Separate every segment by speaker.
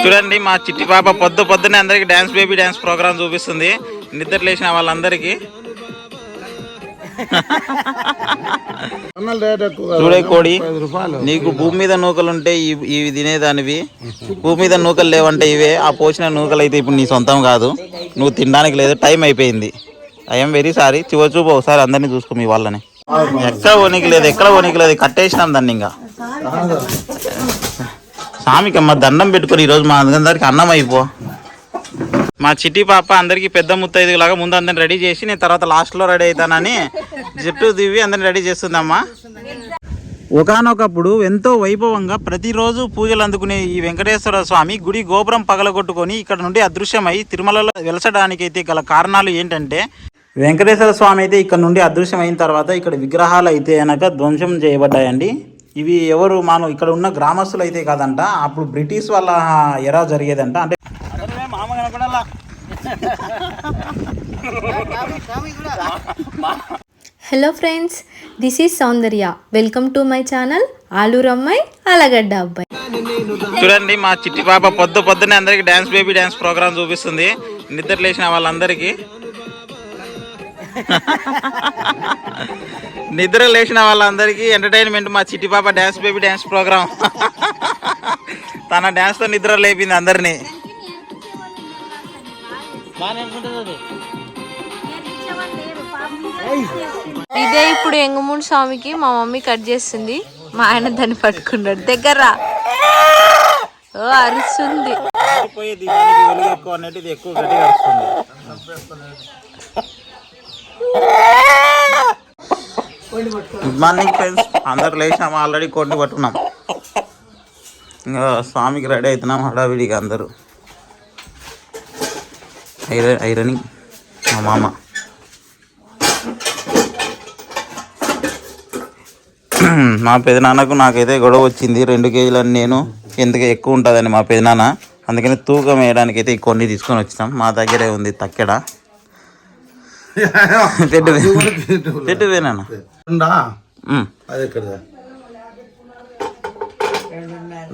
Speaker 1: చూడండి మా చిట్టి పాప పొద్దున్నే అందరికి డాన్స్ బేబీ డాన్స్ ప్రోగ్రామ్ చూపిస్తుంది నిద్ర లేచిన వాళ్ళందరికీ. చూడే కోడి, నీకు భూమి మీద నూకలుంటే ఇవి తినేదానివి, భూమి మీద నూకలు లేవంటే ఇవే. ఆ పోసిన నూకలు అయితే ఇప్పుడు నీ సొంతం కాదు, నువ్వు తినడానికి లేదు, టైం అయిపోయింది. I'm very sorry. చూపు ఒకసారి అందరినీ చూసుకో మీ వాళ్ళని. ఎక్కడ వణికి లేదు, కట్టేసినాం దాన్ని. ఇంకా స్వామికి అమ్మ దండం పెట్టుకుని ఈరోజు మా అందరికి అన్నం అయిపో. మా చిట్టి పాప అందరికి పెద్ద ముత్తైదు లాగా ముందు అందరిని రెడీ చేసి నేను తర్వాత లాస్ట్లో రెడీ అవుతానని జట్టు దివి అందరిని రెడీ చేస్తుందమ్మా. ఒకానొకప్పుడు ఎంతో వైభవంగా ప్రతిరోజు పూజలు అందుకునే ఈ వెంకటేశ్వర స్వామి గుడి గోపురం పగలగొట్టుకొని ఇక్కడ నుండి అదృశ్యమై తిరుమలలో వెలసడానికైతే గల కారణాలు ఏంటంటే, వెంకటేశ్వర స్వామి అయితే ఇక్కడ నుండి అదృశ్యమైన తర్వాత ఇక్కడ విగ్రహాలు అయితే కనుక ధ్వంసం చేయబడ్డాయండి. ఇవి ఎవరు మనం ఇక్కడ ఉన్న గ్రామస్తులు అయితే కాదంట, అప్పుడు బ్రిటిష్ వాళ్ళ ఎరా జరిగేదంట. అంటే
Speaker 2: hello friends, this is Soundarya. Welcome to my channel Aluru అమ్మాయి ఆలగడ్డ అబ్బాయి.
Speaker 1: చూడండి మా చిట్టి పాప పొద్దున్నే అందరికి డాన్స్ బేబీ డాన్స్ ప్రోగ్రామ్ చూపిస్తుంది నిద్ర లేచిన వాళ్ళందరికీ. నిద్ర లేచిన వాళ్ళందరికీ ఎంటర్టైన్మెంట్ మా చిట్టి పాప డాన్స్ బేబీ డాన్స్ ప్రోగ్రామ్. తన డాన్స్తో నిద్ర లేపింది అందరినీ.
Speaker 2: ఇదే ఇప్పుడు ఎంగమూడి స్వామికి మా మమ్మీ కట్ చేస్తుంది, మా ఆయన దాన్ని పట్టుకున్నాడు. దగ్గర అరుస్తుంది.
Speaker 1: గుడ్ మార్నింగ్ ఫ్రెండ్స్, అందరు లేచినాము, ఆల్రెడీ కోడిని పట్టుకున్నాం. ఇంకా స్వామికి రెడీ అవుతున్నాం హడావిడిగా అందరూ. ఐరనింగ్ మా మామ. మా పెదనాన్నకు నాకైతే గొడవ వచ్చింది, 2 కేజీలని నేను ఎందుకు ఎక్కువ ఉంటుందని మా పెదనాన్న. అందుకని తూకం వేయడానికి అయితే ఈ కొన్ని తీసుకొని వచ్చినాం. మా దగ్గరే ఉంది తక్కెడ. పెట్టు వేనా
Speaker 3: అది ఇక్కడ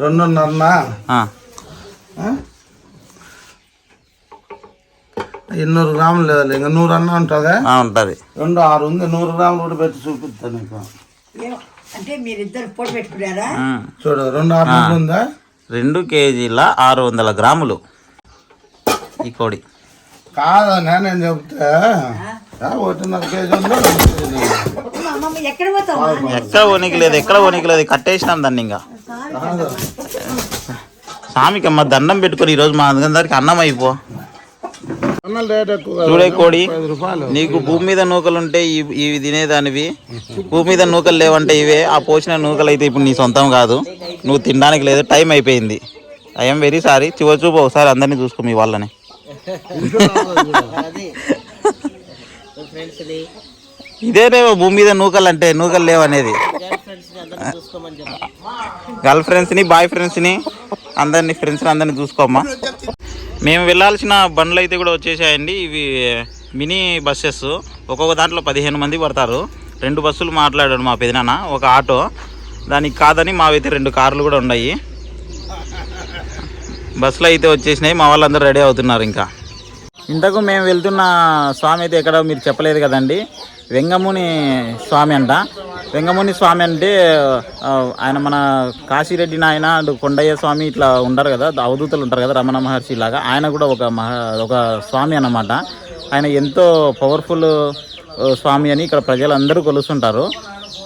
Speaker 3: 2.5 200 గ్రాములు లేదా, ఇంకా 100 అన్న ఉంటుందా?
Speaker 1: ఉంటుంది.
Speaker 3: 2.6 ఉంది, 100 గ్రాములు కూడా పెట్టి చూపిస్తాను నీకు.
Speaker 4: అంటే మీరిద్దరు పోటీ పెట్టుకున్నారా?
Speaker 3: చూడు 2.6 ఉందా?
Speaker 1: 2 కేజీల 600 గ్రాములు ఈ కోడి.
Speaker 3: కాదా నేను చెప్తే 1.5 కేజీ ఉందా, 2 కేజీ
Speaker 4: ఎక్కడ పోతావు?
Speaker 1: ఎక్కడ వణికి లేదు, కట్టేసినాం దాన్ని. ఇంకా స్వామికి అమ్మ దండం పెట్టుకుని ఈరోజు మా అందరికి అన్నం అయిపో. చూడే కోడి, నీకు భూమి మీద నూకలుంటే ఇవి తినేదానివి, భూమి మీద నూకలు లేవంటే ఇవే. ఆ పోసిన నూకలు అయితే ఇప్పుడు నీ సొంతం కాదు, నువ్వు తినడానికి లేదు, టైం అయిపోయింది. I'm very sorry. చూపు ఒకసారి అందరినీ చూసుకో మీ వాళ్ళని. ఇదేనేమో భూమి మీద నూకలు అంటే, నూకలు లేవనేది. గర్ల్ ఫ్రెండ్స్ని బాయ్ ఫ్రెండ్స్ని అందరినీ చూసుకోమ్మా. మేము వెళ్ళాల్సిన బండ్లు అయితే కూడా వచ్చేసాయండి. ఇవి మినీ బస్సెస్, ఒక్కొక్క దాంట్లో 15 మంది పడతారు. 2 బస్సులు మాట్లాడాడు మా పెదనాన్న, ఒక ఆటో. దానికి కాదని మావైతే 2 కార్లు కూడా ఉన్నాయి. బస్సులు అయితే వచ్చేసినాయి, మా వాళ్ళందరూ రెడీ అవుతున్నారు. ఇంకా ఇంతకు మేము వెళ్తున్న స్వామి అయితే ఎక్కడ మీరు చెప్పలేదు కదండి, వెంగముని స్వామి అంట. వెంగముని స్వామి అంటే ఆయన మన కాశీరెడ్డి నాయన అండ్ కొండయ్య స్వామి ఇట్లా ఉంటారు కదా, అవధూతలు ఉంటారు కదా, రమణ మహర్షి లాగా. ఆయన కూడా ఒక స్వామి అన్నమాట. ఆయన ఎంతో పవర్ఫుల్ స్వామి అని ఇక్కడ ప్రజలందరూ కొలుస్తుంటారు.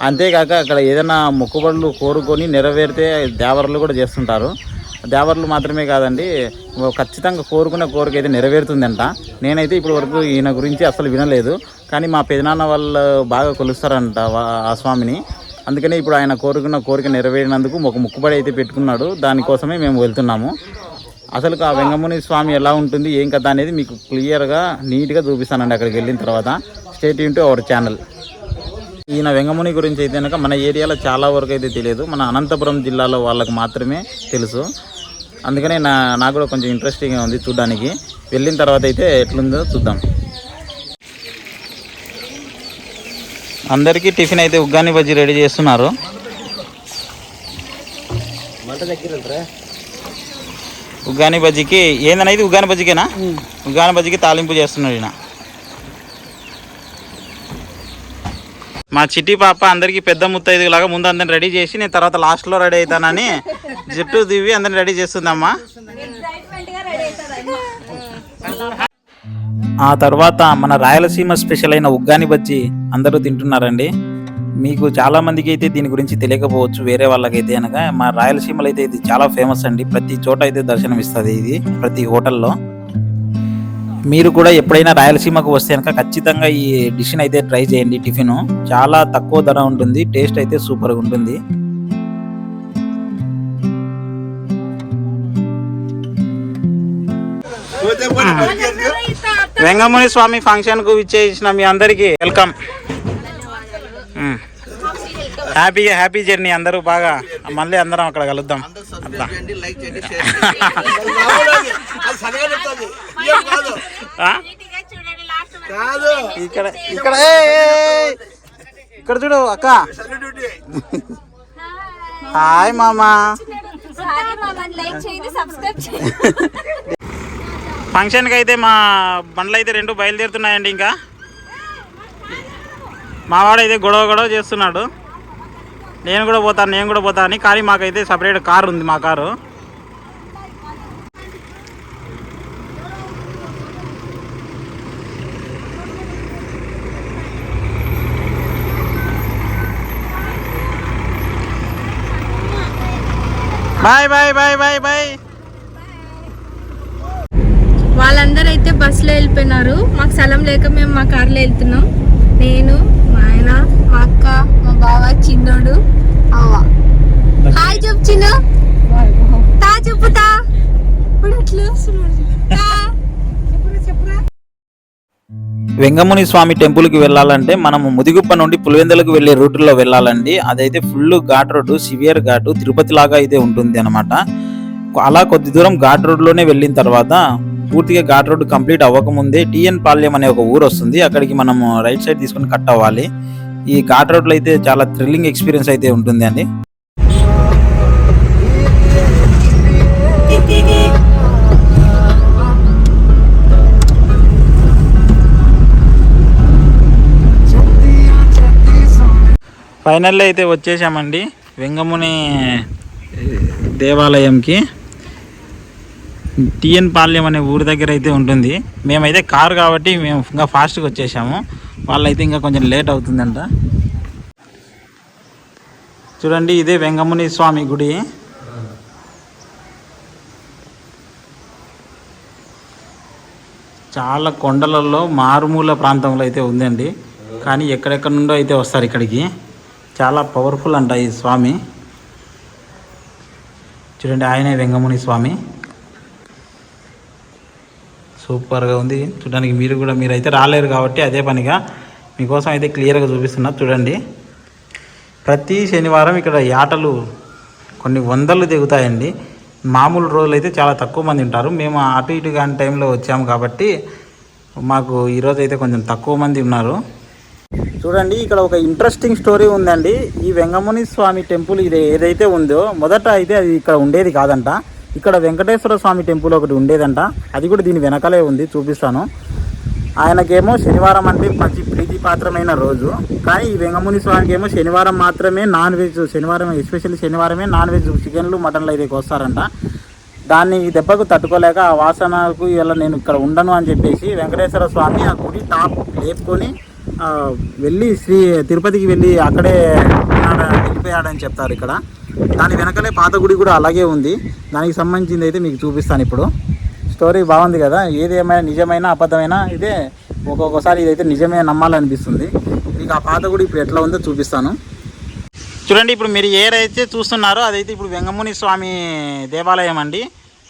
Speaker 1: అంతేకాక అక్కడ ఏదైనా మొక్కుబడులు కోరుకొని నెరవేరితే దేవరలు కూడా చేస్తుంటారు. దేవర్లు మాత్రమే కాదండి, ఖచ్చితంగా కోరుకున్న కోరిక అయితే నెరవేరుతుందంట. నేనైతే ఇప్పటి వరకు ఈయన గురించి అసలు వినలేదు, కానీ మా పెదనాన్న వాళ్ళు బాగా కొలుస్తారంట ఆ స్వామిని. అందుకనే ఇప్పుడు ఆయన కోరుకున్న కోరిక నెరవేరినందుకు ఒక మొక్కుబడి అయితే పెట్టుకున్నాడు. దానికోసమే మేము వెళ్తున్నాము. అసలు ఆ వెంగముని స్వామి ఎలా ఉంటుంది, ఏం కథ అనేది మీకు క్లియర్గా నీట్గా చూపిస్తానండి అక్కడికి వెళ్ళిన తర్వాత. Stay tune to our channel. ఈయన వెంగముని గురించి అయితే కనుక మన ఏరియాలో చాలా వరకు అయితే తెలియదు, మన అనంతపురం జిల్లాలో వాళ్ళకి మాత్రమే తెలుసు. అందుకనే నాకు కూడా కొంచెం ఇంట్రెస్టింగ్గా ఉంది చూడడానికి. వెళ్ళిన తర్వాత అయితే ఎట్లుందో చూద్దాం. అందరికీ టిఫిన్ అయితే ఉగ్గాని బజ్జీ రెడీ చేస్తున్నారు. ఉగ్గాని బజ్జీకి ఏందన్నా ఇది ఉగ్గాని బజ్జీకేనా? ఉగ్గాని బజ్జీకి తాలింపు చేస్తున్నాడు ఈయన. మా చిట్టి పాప అందరికీ పెద్ద ముత్తైదు లాగా ముందు అందరిని రెడీ చేసి నేను తర్వాత లాస్ట్లో రెడీ అవుతానని జుట్టు దివి అందరిని రెడీ చేస్తుందమ్మా. ఆ తర్వాత మన రాయలసీమ స్పెషల్ అయిన ఉగ్గాని బజ్జీ అందరూ తింటున్నారండి. మీకు చాలా మందికి అయితే దీని గురించి తెలియకపోవచ్చు, వేరే వాళ్ళకైతే అనగా మా రాయలసీమలో అయితే ఇది చాలా ఫేమస్ అండి. ప్రతి చోట అయితే దర్శనం ఇస్తుంది ఇది, ప్రతి హోటల్లో. మీరు కూడా ఎప్పుడైనా రాయలసీమకు వస్తే కనుక ఖచ్చితంగా ఈ డిష్ని అయితే ట్రై చేయండి. టిఫిన్ చాలా తక్కువ ధర ఉంటుంది, టేస్ట్ అయితే సూపర్గా ఉంటుంది. వెంగముని స్వామి ఫంక్షన్కు విచ్చేసిన మీ అందరికీ వెల్కమ్. Happy journey. అందరూ బాగా మళ్ళీ అందరం అక్కడ కలుద్దాం. అట్లా ఇక్కడ ఇక్కడ ఇక్కడ చూడు అక్క. హాయ్ మామా. ఫంక్షన్కి అయితే మా బండ్లు అయితే 2 బయలుదేరుతున్నాయండి. ఇంకా మావాడైతే గొడవ చేస్తున్నాడు. నేను కూడా పోతా అని. కానీ మాకైతే సపరేట్ కారు ఉంది, మా కారు. బాయ్.
Speaker 2: వాళ్ళందరూ అయితే బస్సులో వెళ్ళిపోయినారు. మాకు స్థలం లేక మేము మా కార్లో వెళ్తున్నాం. నేను, మా ఆయన, మా అక్క, మా బావ, చిన్నోడు, అవ్వ. హాయ్ చెప్పు చిన్న. తా చెప్పుతా. ఇప్పుడు అట్లా
Speaker 1: వెంగముని స్వామి టెంపుల్కి వెళ్ళాలంటే మనము ముదిగుప్ప నుండి పులివెందులకు వెళ్ళే రూట్లో వెళ్ళాలండి. అదైతే ఫుల్ ఘాట్ రోడ్డు, సివియర్ ఘాటు, తిరుపతి లాగా అయితే ఉంటుంది అనమాట. అలా కొద్ది దూరం ఘాట్ రోడ్లోనే వెళ్ళిన తర్వాత పూర్తిగా ఘాట్ రోడ్డు కంప్లీట్ అవ్వకముందే టిఎన్ పాల్యం అనే ఒక ఊరు వస్తుంది. అక్కడికి మనము రైట్ సైడ్ తీసుకొని కట్ అవ్వాలి. ఈ ఘాట్ రోడ్లో అయితే చాలా థ్రిల్లింగ్ ఎక్స్పీరియన్స్ అయితే ఉంటుంది అండి. ఫైనల్లో అయితే వచ్చేసామండి వెంగముని దేవాలయంకి. టిఎన్ పాల్యం అనే ఊరి దగ్గర అయితే ఉంటుంది. మేమైతే కారు కాబట్టి మేము ఇంకా ఫాస్ట్గా వచ్చేసాము. వాళ్ళైతే ఇంకా కొంచెం లేట్ అవుతుందంట. చూడండి, ఇదే వెంగముని స్వామి గుడి. చాలా కొండలలో మారుమూల ప్రాంతంలో అయితే ఉందండి. కానీ ఎక్కడెక్కడ నుండో అయితే వస్తారు ఇక్కడికి. చాలా పవర్ఫుల్ అంట ఈ స్వామి. చూడండి, ఆయనే వెంగముని స్వామి. సూపర్గా ఉంది చూడడానికి. మీరైతే రాలేరు కాబట్టి అదే పనిగా మీకోసం అయితే క్లియర్గా చూపిస్తున్నా. చూడండి, ప్రతి శనివారం ఇక్కడ యాటలు కొన్ని వందలు దిగుతాయండి. మామూలు రోజులు అయితే చాలా తక్కువ మంది ఉంటారు. మేము అటు ఇటు కాని టైంలో వచ్చాము కాబట్టి మాకు ఈరోజు అయితే కొంచెం తక్కువ మంది ఉన్నారు. చూడండి, ఇక్కడ ఒక ఇంట్రెస్టింగ్ స్టోరీ ఉందండి. ఈ వెంగముని స్వామి టెంపుల్ ఇది ఏదైతే ఉందో మొదట అయితే అది ఇక్కడ ఉండేది కాదంట. ఇక్కడ వెంకటేశ్వర స్వామి టెంపుల్ ఒకటి ఉండేదంట. అది కూడా దీని వెనకలే ఉంది, చూపిస్తాను. ఆయనకేమో శనివారం అంటే మంచి ప్రీతిపాత్రమైన రోజు. కానీ ఈ వెంగముని స్వామికి ఏమో శనివారం మాత్రమే నాన్ వెజ్, శనివారం ఎస్పెషల్లీ శనివారమే నాన్ వెజ్ చికెన్లు మటన్లు అయితే వస్తారంట. దాన్ని ఈ దెబ్బకు తట్టుకోలేక ఆ వాసనకు ఇలా నేను ఇక్కడ ఉండను అని చెప్పేసి వెంకటేశ్వర స్వామి ఆ గుడి టాప్ లేపుకొని వెళ్ళి తిరుపతికి వెళ్ళి అక్కడే వెళ్ళిపోయాడని చెప్తారు ఇక్కడ. దాని వెనకలే పాత గుడి కూడా అలాగే ఉంది. దానికి సంబంధించింది అయితే మీకు చూపిస్తాను ఇప్పుడు. స్టోరీ బాగుంది కదా. ఏది ఏమైనా నిజమైనా అబద్ధమైనా ఇదే ఒక్కొక్కసారి ఇదైతే నిజమే నమ్మాలనిపిస్తుంది. మీకు ఆ పాత గుడి ఇప్పుడు ఎట్లా ఉందో చూపిస్తాను. చూడండి, ఇప్పుడు మీరు ఏదైతే చూస్తున్నారో అదైతే ఇప్పుడు వెంగముని స్వామి దేవాలయం అండి.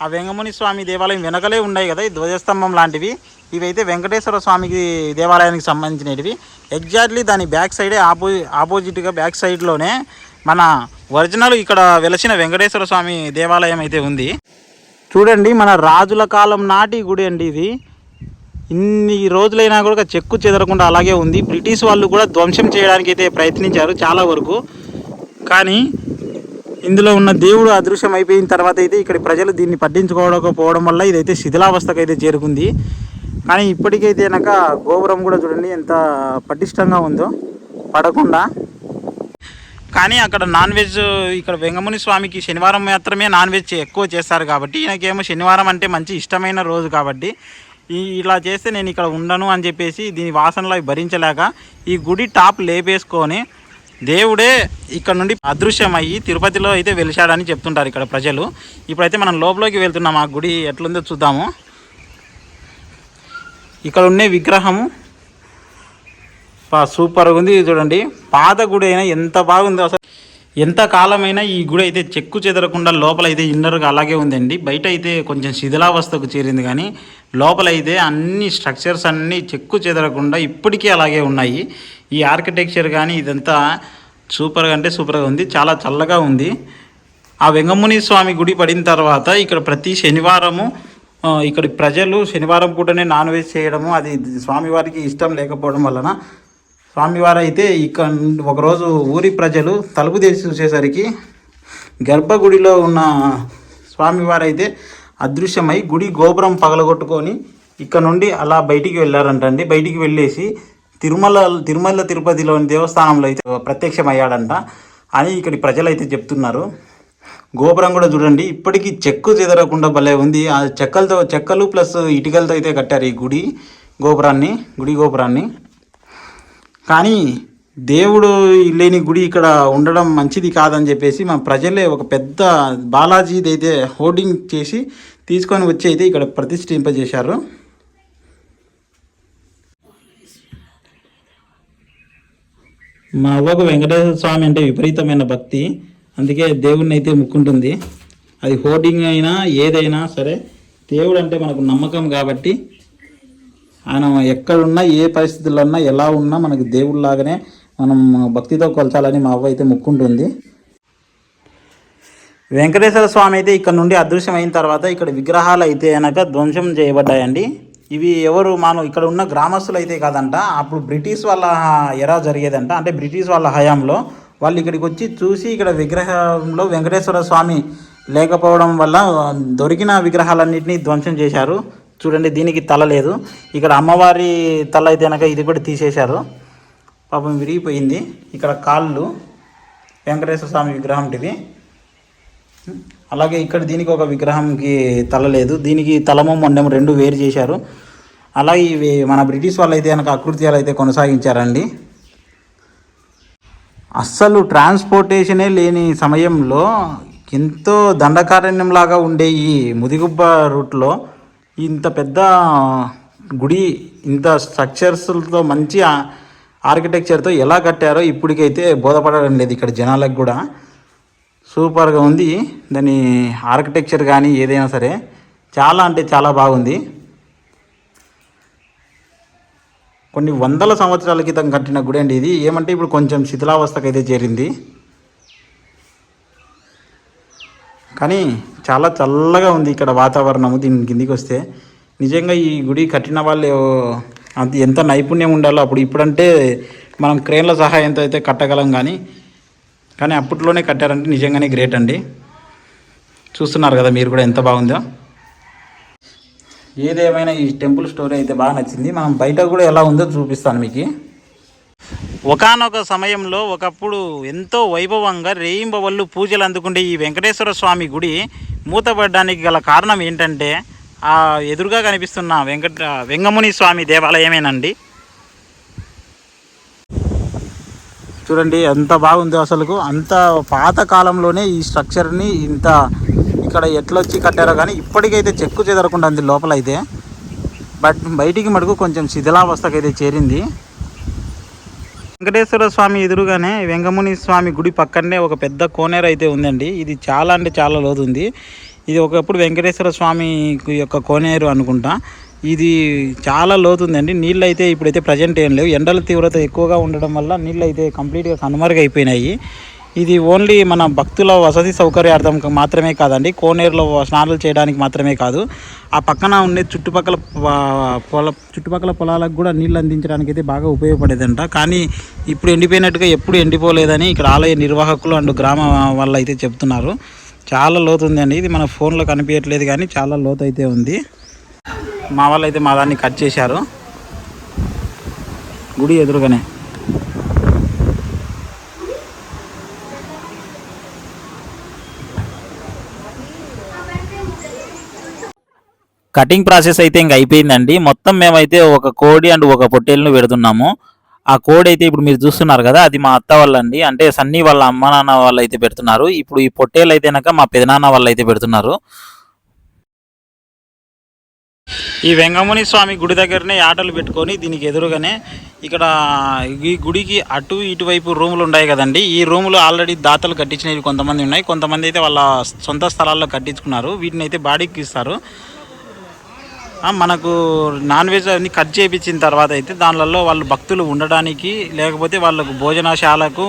Speaker 1: ఆ వెంగముని స్వామి దేవాలయం వెనకలే ఉన్నాయి కదా ఈ ధ్వజస్తంభం లాంటివి. ఇవైతే వెంకటేశ్వర స్వామికి దేవాలయానికి సంబంధించినవి. ఎగ్జాక్ట్లీ దాని బ్యాక్ సైడే ఆపోజిట్గా బ్యాక్ సైడ్లోనే మన ఒరిజినల్ ఇక్కడ వెలసిన వెంకటేశ్వర స్వామి దేవాలయం అయితే ఉంది. చూడండి, మన రాజుల కాలం నాటి గుడి అండి ఇది. ఇన్ని రోజులైనా కూడా చెక్కు చెదరకుండా అలాగే ఉంది. బ్రిటిష్ వాళ్ళు కూడా ధ్వంసం చేయడానికి అయితే ప్రయత్నించారు చాలా వరకు. కానీ ఇందులో ఉన్న దేవుడు అదృశ్యం అయిపోయిన తర్వాత అయితే ఇక్కడ ప్రజలు దీన్ని పట్టించుకోవడం వల్ల ఇదైతే శిథిలావస్థకు అయితే చేరుకుంది. కానీ ఇప్పటికైతే కనుక గోపురం కూడా చూడండి ఎంత పటిష్టంగా ఉందో, పడకుండా. కానీ అక్కడ నాన్ వెజ్, ఇక్కడ వెంగముని స్వామికి శనివారం మాత్రమే నాన్ వెజ్ ఎక్కువ చేస్తారు కాబట్టి ఈయనకేమో శనివారం అంటే మంచి ఇష్టమైన రోజు కాబట్టి ఇలా చేస్తే నేను ఇక్కడ ఉండను అని చెప్పేసి దీని వాసనలో భరించలేక ఈ గుడి టాప్ లేపేసుకొని దేవుడే ఇక్కడ నుండి అదృశ్యమయ్యి తిరుపతిలో అయితే వెలిశాడని చెప్తుంటారు ఇక్కడ ప్రజలు. ఇప్పుడైతే మనం లోపలికి వెళ్తున్నాం, ఆ గుడి ఎట్లుందో చూద్దాము. ఇక్కడ ఉండే విగ్రహము సూపర్గా ఉంది చూడండి. పాత గుడి అయినా ఎంత బాగుందో, అసలు ఎంత కాలమైనా ఈ గుడి అయితే చెక్కు చెదరకుండా లోపల అయితే ఇన్నర్గా అలాగే ఉందండి. బయట అయితే కొంచెం శిథిలావస్థకు చేరింది కానీ లోపల అయితే అన్ని స్ట్రక్చర్స్ అన్నీ చెక్కు చెదరకుండా ఇప్పటికీ అలాగే ఉన్నాయి. ఈ ఆర్కిటెక్చర్ కానీ ఇదంతా సూపర్గా అంటే సూపర్గా ఉంది, చాలా చల్లగా ఉంది. ఆ వెంగముని స్వామి గుడి పడిన తర్వాత ఇక్కడ ప్రతి శనివారము ఇక్కడ ప్రజలు శనివారం పూటనే నాన్ వెజ్ చేయడము, అది స్వామివారికి ఇష్టం లేకపోవడం వలన స్వామివారు అయితే ఇక్కడ ఒకరోజు ఊరి ప్రజలు తలుపు తెరిచి చూసేసరికి గర్భగుడిలో ఉన్న స్వామివారు అయితే అదృశ్యమై గుడి గోపురం పగలగొట్టుకొని ఇక్కడ నుండి అలా బయటికి వెళ్ళారంటండి. బయటికి వెళ్ళేసి తిరుమల తిరుపతిలోని దేవస్థానంలో అయితే ప్రత్యక్షమయ్యాడంట అని ఇక్కడి ప్రజలు అయితే చెప్తున్నారు. గోపురం కూడా చూడండి ఇప్పటికీ చెక్కు చెదరకుండా భలే ఉంది. ఆ చెక్కలు ప్లస్ ఇటుకలతో అయితే కట్టారు ఈ గుడి గోపురాన్ని. కానీ దేవుడు లేని గుడి ఇక్కడ ఉండడం మంచిది కాదని చెప్పేసి మా ప్రజలే ఒక పెద్ద బాలాజీది అయితే హోర్డింగ్ చేసి తీసుకొని వచ్చి అయితే ఇక్కడ ప్రతిష్ఠింపజేశారు. మా అవ్వకు వెంకటేశ్వర స్వామి అంటే విపరీతమైన భక్తి, అందుకే దేవుడిని అయితే ముక్కుంటుంది. అది హోర్డింగ్ అయినా ఏదైనా సరే దేవుడు అంటే మనకు నమ్మకం కాబట్టి ఆయన ఎక్కడున్నా ఏ పరిస్థితుల్లో ఉన్నా ఎలా ఉన్నా మనకు దేవుళ్ళలాగానే మనం భక్తితో కొలచాలని మా అవ్వ అయితే ముక్కుంటుంది. వెంకటేశ్వర స్వామి అయితే ఇక్కడ నుండి అదృశ్యమైన తర్వాత ఇక్కడ విగ్రహాలు అయితే కనుక ధ్వంసం చేయబడ్డాయండి. ఇవి ఎవరు ఇక్కడ ఉన్న గ్రామస్తులు అయితే కాదంట, అప్పుడు బ్రిటిష్ వాళ్ళ ఎరా జరిగేదంట. అంటే బ్రిటిష్ వాళ్ళ హయాంలో వాళ్ళు ఇక్కడికి వచ్చి చూసి ఇక్కడ విగ్రహంలో వెంకటేశ్వర స్వామి లేకపోవడం వల్ల దొరికిన విగ్రహాలన్నింటినీ ధ్వంసం చేశారు. చూడండి దీనికి తల లేదు, ఇక్కడ అమ్మవారి తల అయితే కనుక ఇది కూడా తీసేశారు, పాపం విరిగిపోయింది. ఇక్కడ కాళ్ళు వెంకటేశ్వర స్వామి విగ్రహంటివి. అలాగే ఇక్కడ దీనికి ఒక విగ్రహంకి తల లేదు, దీనికి తలము మొండెము రెండు వేరు చేశారు. అలాగే ఇవి మన బ్రిటిష్ వాళ్ళు అయితే కనుక ఆకృత్యాలు అయితే కొనసాగించారండి. అస్సలు ట్రాన్స్పోర్టేషనే లేని సమయంలో ఎంతో దండకారణ్యంలాగా ఉండే ఈ ముదిగుబ్బ రూట్లో ఇంత పెద్ద గుడి ఇంత స్ట్రక్చర్స్తో మంచి ఆర్కిటెక్చర్తో ఎలా కట్టారో ఇప్పటికైతే బోధపడడం లేదు ఇక్కడ జనాలకు కూడా. సూపర్గా ఉంది దాని ఆర్కిటెక్చర్ కానీ ఏదైనా సరే చాలా అంటే చాలా బాగుంది. కొన్ని వందల సంవత్సరాల క్రితం కట్టిన గుడి అండి ఇది. ఏమంటే ఇప్పుడు కొంచెం శిథిలావస్థకు అయితే చేరింది, కానీ చాలా చల్లగా ఉంది ఇక్కడ వాతావరణము. దీని కిందికి వస్తే నిజంగా ఈ గుడి కట్టిన వాళ్ళు అది ఎంత నైపుణ్యం ఉండాలో అప్పుడు. ఇప్పుడంటే మనం క్రేన్ల సహాయంతో అయితే కట్టగలం కానీ అప్పట్లోనే కట్టారంటే నిజంగానే గ్రేట్ అండి. చూస్తున్నారు కదా మీరు కూడా ఎంత బాగుందో. ఏదేమైనా ఈ టెంపుల్ స్టోరీ అయితే బాగా నచ్చింది. మనం బయట కూడా ఎలా ఉందో చూపిస్తాను మీకు. ఒకానొక సమయంలో ఒకప్పుడు ఎంతో వైభవంగా రేయింబవళ్ళు పూజలు అందుకుంటే ఈ వెంకటేశ్వర స్వామి గుడి మూతపడడానికి గల కారణం ఏంటంటే ఆ ఎదురుగా కనిపిస్తున్న వెంగముని స్వామి దేవాలయమేనండి. చూడండి ఎంత బాగుందో అసలుకు. అంత పాత కాలంలోనే ఈ స్ట్రక్చర్ని ఇంత ఇక్కడ ఎట్లొచ్చి కట్టారో కానీ ఇప్పటికైతే చెక్కు చెదరకుండా ఉంది లోపల అయితే. బట్ బయటికి మటుకు కొంచెం శిథిలావస్థకు అయితే చేరింది. వెంకటేశ్వర స్వామి ఎదురుగానే వెంగముని స్వామి గుడి పక్కనే ఒక పెద్ద కోనేరు అయితే ఉందండి. ఇది చాలా అంటే చాలా లోతుంది. ఇది ఒకప్పుడు వెంకటేశ్వర స్వామి యొక్క కోనేరు అనుకుంటా. ఇది చాలా లోతుందండి. నీళ్ళు అయితే ఇప్పుడైతే ప్రజెంట్ ఏం లేవు, ఎండల తీవ్రత ఎక్కువగా ఉండడం వల్ల నీళ్ళు అయితే కంప్లీట్గా కనుమరుగైపోయినాయి. ఇది ఓన్లీ మన భక్తుల వసతి సౌకర్యార్థం మాత్రమే కాదండి, కోనేరులో స్నానాలు చేయడానికి మాత్రమే కాదు, ఆ పక్కన ఉండే చుట్టుపక్కల పొలాలకు కూడా నీళ్ళు అందించడానికి అయితే బాగా ఉపయోగపడేదంట. కానీ ఇప్పుడు ఎండిపోయినట్టుగా ఎప్పుడు ఎండిపోలేదని ఇక్కడ ఆలయ నిర్వాహకులు అండ్ గ్రామ వాళ్ళు అయితే చెప్తున్నారు. చాలా లోతు ఉందండి, ఇది మన ఫోన్లో కనిపించట్లేదు కానీ చాలా లోతు అయితే ఉంది. మా వాళ్ళు అయితే మా దాన్ని కట్ చేశారు గుడి ఎదురుగానే. కటింగ్ ప్రాసెస్ అయితే ఇంక అయిపోయిందండి. మొత్తం మేమైతే ఒక కోడి అండ్ ఒక పొట్టేలును పెడుతున్నాము. ఆ కోడి అయితే ఇప్పుడు మీరు చూస్తున్నారు కదా, అది మా అత్త వాళ్ళండి, అంటే సన్నీ వాళ్ళ అమ్మ నాన్న వాళ్ళు అయితే పెడుతున్నారు. ఇప్పుడు ఈ పొట్టేలు అయితే మా పెదనాన్న వాళ్ళు అయితే పెడుతున్నారు. ఈ వెంగముని స్వామి గుడి దగ్గరనే ఆటలు పెట్టుకొని దీనికి ఎదురుగానే ఇక్కడ ఈ గుడికి అటు ఇటువైపు రూములు ఉన్నాయి కదండి. ఈ రూములు ఆల్రెడీ దాతలు కట్టించినవి కొంతమంది ఉన్నాయి, కొంతమంది అయితే వాళ్ళ సొంత స్థలాల్లో కట్టించుకున్నారు. వీటిని అయితే బాడీకి ఇస్తారు. మనకు నాన్ వెజ్ అన్ని కట్ చేయించిన తర్వాత అయితే దానిలలో వాళ్ళు భక్తులు ఉండడానికి లేకపోతే వాళ్ళకు భోజనశాలకు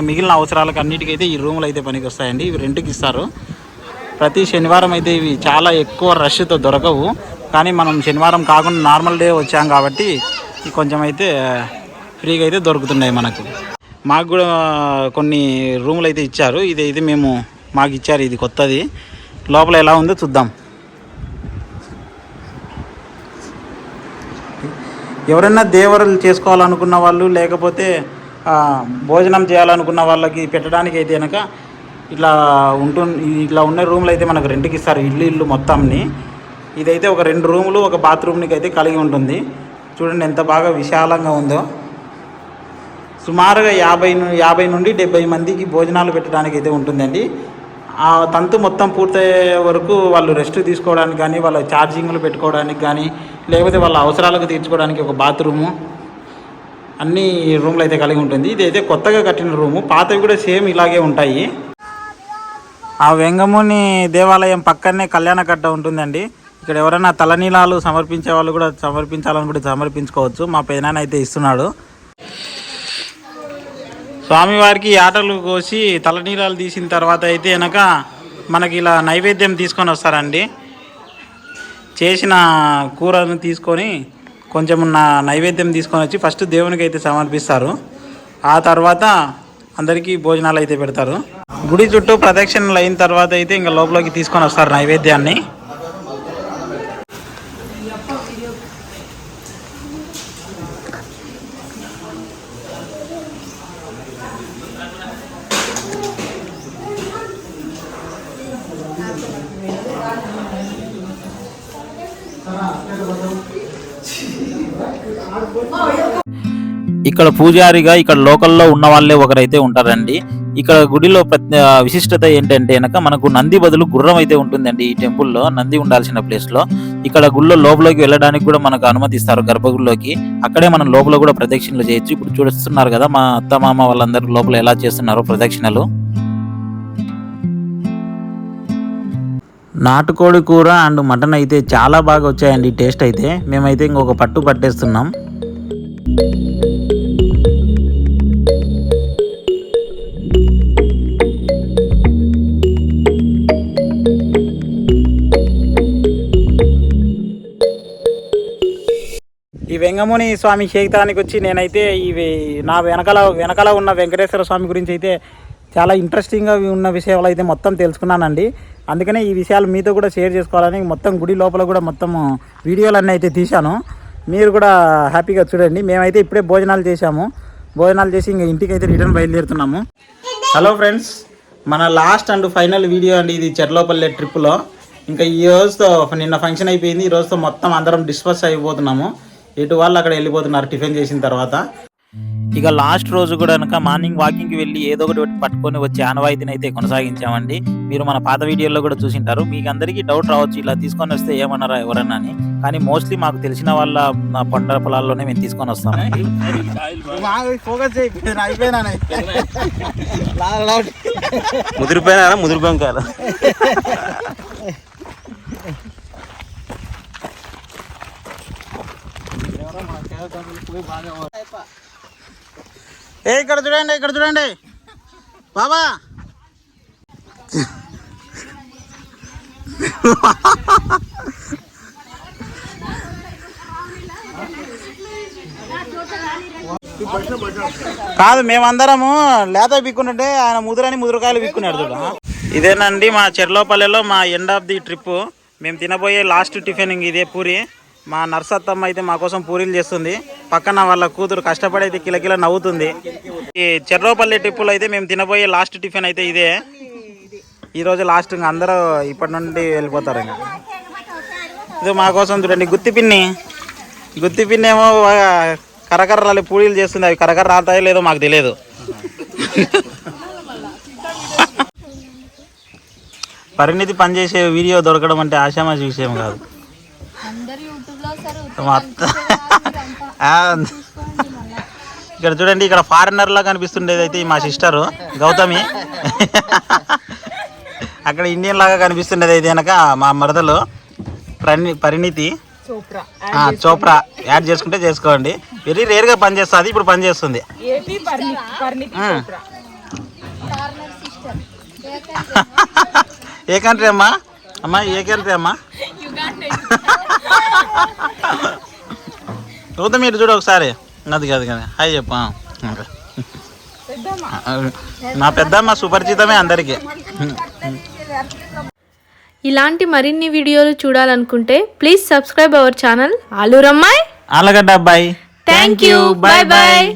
Speaker 1: మిగిలిన అవసరాలకు అన్నిటికైతే ఈ రూములు అయితే పనికి వస్తాయండి. ఇవి రెంట్కి ఇస్తారు. ప్రతి శనివారం అయితే ఇవి చాలా ఎక్కువ రష్తో దొరకవు, కానీ మనం శనివారం కాకుండా నార్మల్ డే వచ్చాం కాబట్టి కొంచెం అయితే ఫ్రీగా అయితే దొరుకుతున్నాయి మనకు. మాకు కూడా కొన్ని రూములు అయితే ఇచ్చారు. ఇది మాకు ఇచ్చారు, ఇది కొత్తది. లోపల ఎలా ఉందో చూద్దాం. ఎవరైనా దేవరలు చేసుకోవాలనుకున్న వాళ్ళు లేకపోతే భోజనం చేయాలనుకున్న వాళ్ళకి పెట్టడానికి అయితే కనుక ఇట్లా ఉన్న రూములు అయితే మనకు రెంట్కి ఇస్తారు. ఇల్లు మొత్తంని. ఇదైతే ఒక 2 రూములు ఒక బాత్రూమ్కి అయితే కలిగి ఉంటుంది. చూడండి ఎంత బాగా విశాలంగా ఉందో. సుమారుగా 50 నుండి 70 మందికి భోజనాలు పెట్టడానికి అయితే ఉంటుందండి. ఆ తంతు మొత్తం పూర్తయ్యే వరకు వాళ్ళు రెస్ట్ తీసుకోవడానికి కానీ, వాళ్ళ ఛార్జింగ్లు పెట్టుకోవడానికి కానీ, లేకపోతే వాళ్ళ అవసరాలకు తీర్చుకోవడానికి ఒక బాత్రూము, అన్ని రూమ్లు అయితే కలిగి ఉంటుంది. ఇదైతే కొత్తగా కట్టిన రూము. పాతవి కూడా సేమ్ ఇలాగే ఉంటాయి. ఆ వెంగముని దేవాలయం పక్కనే కళ్యాణకట్ట ఉంటుందండి. ఇక్కడ ఎవరైనా తలనీలాలు సమర్పించే వాళ్ళు కూడా సమర్పించుకోవచ్చు. మా పెదనాన్న అయితే ఇస్తున్నాడు. స్వామివారికి ఆటలు కోసి తలనీలాలు తీసిన తర్వాత అయితే కనుక మనకి ఇలా నైవేద్యం తీసుకొని వస్తారండి. చేసిన కూరను తీసుకొని కొంచెం నైవేద్యం తీసుకొని వచ్చి ఫస్ట్ దేవునికి అయితే సమర్పిస్తారు. ఆ తర్వాత అందరికీ భోజనాలు అయితే పెడతారు. గుడి చుట్టూ ప్రదక్షిణలు అయిన తర్వాత అయితే ఇంకా లోపలికి తీసుకొని వస్తారు నైవేద్యాన్ని. ఇక్కడ పూజారిగా ఇక్కడ లోకల్లో ఉన్న వాళ్ళే ఒకరైతే ఉంటారండి. ఇక్కడ గుడిలో విశిష్టత ఏంటంటే కనుక మనకు నంది బదులు గుర్రం అయితే ఉంటుందండి. ఈ టెంపుల్లో నంది ఉండాల్సిన ప్లేస్లో ఇక్కడ గుడిలో లోపలికి వెళ్ళడానికి కూడా మనకు అనుమతిస్తారు గర్భగుడిలోకి. అక్కడే మనం లోపల కూడా ప్రదక్షిణలు చేయొచ్చు. ఇప్పుడు చూస్తున్నారు కదా మా అత్త మామ వాళ్ళందరూ లోపల ఎలా చేస్తున్నారో ప్రదక్షిణలు. నాటుకోడి కూర అండ్ మటన్ అయితే చాలా బాగా వచ్చాయండి టేస్ట్ అయితే. మేమైతే ఇంకొక పట్టు పట్టేస్తున్నాం. ఈ వెంగముని స్వామి క్షేత్రానికి వచ్చి నేనైతే నా వెనకాల ఉన్న వెంకటేశ్వర స్వామి గురించి అయితే చాలా ఇంట్రెస్టింగ్గా ఉన్న విషయాలు అయితే మొత్తం తెలుసుకున్నానండి. అందుకనే ఈ విషయాలు మీతో కూడా షేర్ చేసుకోవాలని మొత్తం గుడి లోపల కూడా మొత్తం వీడియోలన్నీ అయితే తీశాను. మీరు కూడా హ్యాపీగా చూడండి. మేమైతే ఇప్పుడే భోజనాలు చేసి ఇంకా ఇంటికైతే రిటర్న్ బయలుదేరుతున్నాము. హలో ఫ్రెండ్స్, మన లాస్ట్ అండ్ ఫైనల్ వీడియో అండి ఇది చెర్లోపల్లె ట్రిప్లో. ఇంకా ఈ రోజుతో నిన్న ఫంక్షన్ అయిపోయింది. ఈ రోజుతో మొత్తం అందరం డిస్పర్స్ అయిపోతున్నాము. ఎటు వాళ్ళు అక్కడ వెళ్ళిపోతున్నారు టిఫిన్ చేసిన తర్వాత. ఇక లాస్ట్ రోజు కూడా కనుక మార్నింగ్ వాకింగ్కి వెళ్ళి ఏదో ఒకటి పట్టుకొని వచ్చే ఆనవాయితీని అయితే కొనసాగించామండి. మీరు మన పాత వీడియోలో కూడా చూసింటారు. మీకు అందరికీ డౌట్ రావచ్చు ఇలా తీసుకొని వస్తే ఏమన్నారా ఎవరన్నా అని. కానీ మోస్ట్లీ మాకు తెలిసిన వాళ్ళ పంట పొలాల్లోనే మేము తీసుకొని వస్తాం. ముదిరిపోయాం కాదు. ఇక్కడ చూడండి బాబా కాదు మేమందరము లేత బిక్కుంటే ఆయన ముదురుకాయలు బిక్కున్నాడు చూడ. ఇదేనండి మా చెర్లోపల్లెలో మా ఎండ్ ఆఫ్ ది ట్రిప్. మేము తినబోయే లాస్ట్ టిఫిన్ ఇదే పూరి. మా నర్సత్తమ్మ అయితే మా కోసం పూరీలు చేస్తుంది. పక్కన వాళ్ళ కూతురు కష్టపడి అయితే కిలకిల నవ్వుతుంది. ఈ చెర్లోపల్లి ట్రిప్పులో అయితే మేము తినబోయే లాస్ట్ టిఫిన్ అయితే ఇదే. ఈరోజు లాస్ట్ ఇంకా అందరూ ఇప్పటి నుండి వెళ్ళిపోతారు. ఇంకా ఇది మా కోసం చూడండి గుత్తి పిన్ని ఏమో కరకర్రాలి పూరీలు చేస్తుంది. అవి కరకర్ర రాతాయో లేదో మాకు తెలియదు. పరిణితి పనిచేసే వీడియో దొరకడం అంటే ఆశామాషి విషయం కాదు. ఇక్కడ చూడండి, ఇక్కడ ఫారినర్ లా కనిపిస్తుండేది అయితే మా సిస్టరు గౌతమి. అక్కడ ఇండియన్ లాగా కనిపిస్తుండేది అయితే కనుక మా మరదలు పరిణితి చోప్రా. యాడ్ చేసుకుంటే చేసుకోండి. వెరీ రేర్ గా పనిచేస్తుంది, ఇప్పుడు పనిచేస్తుంది. ఏ కంట్రీ అమ్మా? ఏ కంట్రీ అమ్మా? చూద్దాం, మీరు చూడ ఒకసారి. అది కాదు కానీ హాయ్ చెప్పా. నా పెద్దమ్మ సుపరిచితమే అందరికీ.
Speaker 2: ఇలాంటి మరిన్ని వీడియోలు చూడాలనుకుంటే ప్లీజ్ సబ్స్క్రైబ్ అవర్ ఛానల్ ఆలూరమ్మాయి
Speaker 1: ఆలగడ్డ అబ్బాయి.
Speaker 2: Thank you. Bye bye.